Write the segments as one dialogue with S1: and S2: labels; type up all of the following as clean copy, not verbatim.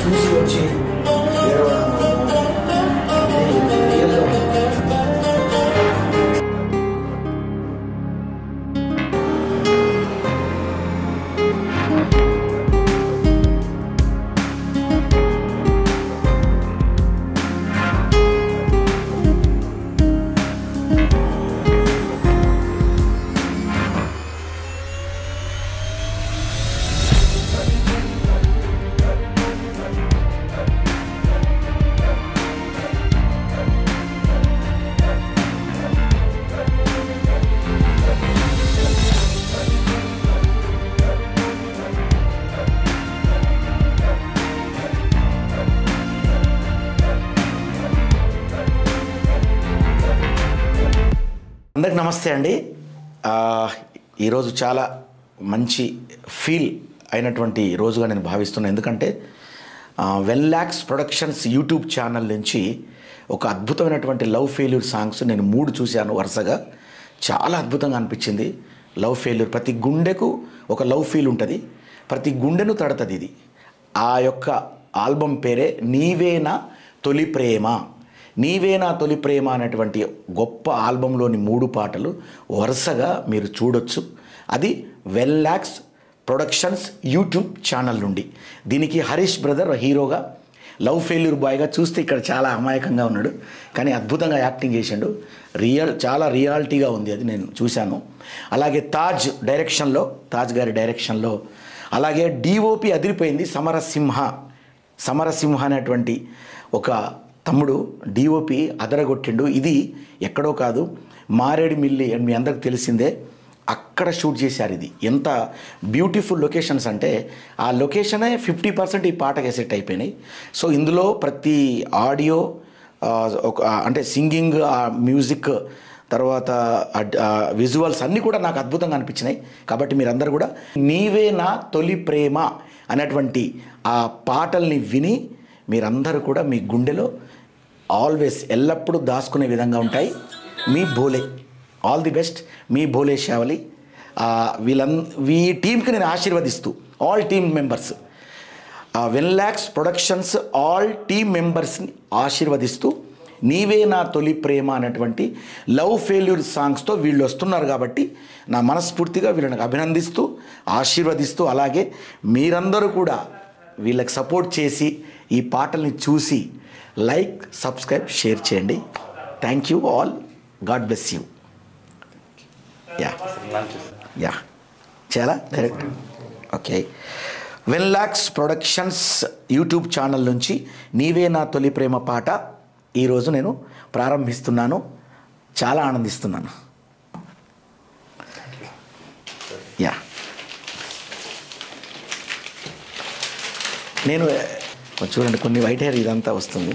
S1: చూసి వచ్చి అందరికి నమస్తే అండి. ఈరోజు చాలా మంచి ఫీల్ అయినటువంటి రోజుగా నేను భావిస్తున్నాను. ఎందుకంటే well lakhs productions YouTube channel నుంచి ఒక అద్భుతమైనటువంటి లవ్ ఫెయిల్యూర్ సాంగ్స్ నేను 3 చూశాను వరుసగా. చాలా అద్భుతంగా అనిపించింది. లవ్ ఫెయిల్యూర్, ప్రతి గుండెకు ఒక లవ్ ఫీల్ ఉంటుంది, ప్రతి గుండెను తడుతుంది. ఇది ఆ యొక్క ఆల్బమ్ పేరే నీవేనా తొలి ప్రేమ. నీవేనా తొలి ప్రేమ అనేటువంటి గొప్ప ఆల్బంలోని 3 పాటలు వరుసగా మీరు చూడొచ్చు. అది well lakhs productions YouTube channel నుండి. దీనికి హరీష్ బ్రదర్ హీరోగా, లవ్ ఫెయిల్యూర్ బాయ్గా చూస్తే ఇక్కడ చాలా అమాయకంగా ఉన్నాడు, కానీ అద్భుతంగా యాక్టింగ్ చేశాడు. చాలా రియాలిటీగా ఉంది, అది నేను చూశాను. అలాగే తాజ్ గారి డైరెక్షన్లో, అలాగే డిఓపి అదిరిపోయింది. సమరసింహ అనేటువంటి ఒక తమ్ముడు డిఓపి అదరగొట్టిండు. ఇది ఎక్కడో కాదు, మారేడుమిల్లి అని మీ అందరికి తెలిసిందే, అక్కడ షూట్ చేశారు. ఇది ఎంత బ్యూటిఫుల్ లొకేషన్స్ అంటే ఆ లొకేషనే 50% ఈ పాటకి సెట్ అయిపోయినాయి. సో ఇందులో ప్రతి ఆడియో అంటే సింగింగ్, మ్యూజిక్, తర్వాత విజువల్స్ అన్నీ కూడా నాకు అద్భుతంగా అనిపించినాయి. కాబట్టి మీరందరూ కూడా నీవే నా తొలి ప్రేమ అనేటువంటి ఆ పాటల్ని విని మీరందరూ కూడా మీ గుండెలో ఆల్వేస్ ఎల్లప్పుడూ దాచుకునే విధంగా ఉంటాయి. మీ భోలే. ఆల్ ది బెస్ట్, మీ భోలే శావలి. ఈ టీంకి నేను ఆశీర్వదిస్తూ, all team members, well lakhs productions all team మెంబర్స్ని ఆశీర్వదిస్తూ, నీవే నా తొలి ప్రేమ అనేటువంటి లవ్ ఫెయిల్యూర్ సాంగ్స్తో వీళ్ళు వస్తున్నారు. కాబట్టి నా మనస్ఫూర్తిగా వీళ్ళని అభినందిస్తూ, ఆశీర్వదిస్తూ, అలాగే మీరందరూ కూడా వీళ్ళకి సపోర్ట్ చేసి ఈ పాటల్ని చూసి లైక్, సబ్స్క్రైబ్, షేర్ చేయండి. Thank you all. God bless you. Yeah చాలా direct. Okay, well lakhs productions YouTube channel నుంచి నీవే నా తొలి ప్రేమ పాట ఈరోజు నేను ప్రారంభిస్తున్నాను. చాలా ఆనందిస్తున్నాను. యా, నేను చూడండి కొన్ని వైట్ హెయిర్ ఇదంతా వస్తుంది.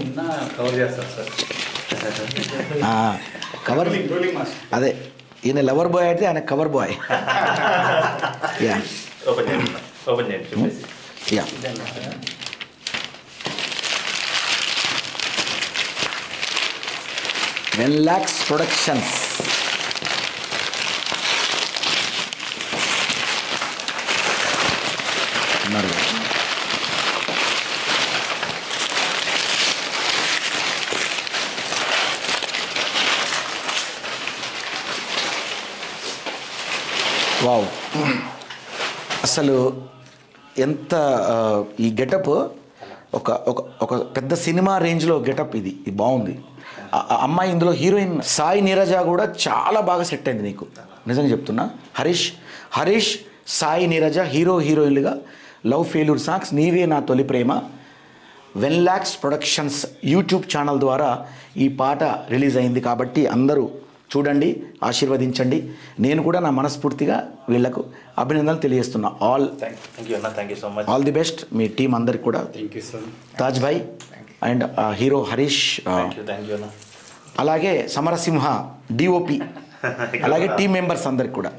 S1: కవర్ అదే, ఈయన లవర్ బాయ్ అయితే ఆయన కవర్ బాయ్. యా యా, వెల్ ల్యాక్స్ ప్రొడక్షన్స్. వావ్, అసలు ఎంత ఈ గెటప్ ఒక ఒక ఒక పెద్ద సినిమా రేంజ్లో గెటప్. ఇది బాగుంది. అమ్మాయి ఇందులో హీరోయిన్ సాయి నీరజ కూడా చాలా బాగా సెట్ అయింది నీకు, నిజంగా చెప్తున్నా. హరీష్ సాయి నీరజ హీరోయిన్లుగా లవ్ ఫెయిల్యూర్ సాంగ్స్ నీవే నా తొలి ప్రేమ. Well lakhs productions YouTube channel ద్వారా ఈ పాట రిలీజ్ అయింది. కాబట్టి అందరూ చూడండి, ఆశీర్వదించండి. నేను కూడా నా మనస్ఫూర్తిగా వీళ్లకు అభినందనలు తెలియజేస్తున్నా. All the best me team అందరికి కూడా. తాజ్ భాయ్ అండ్ హీరో హరీష్, అలాగే సమరసింహ డిఓపి, అలాగే టీం మెంబర్స్ అందరికి కూడా.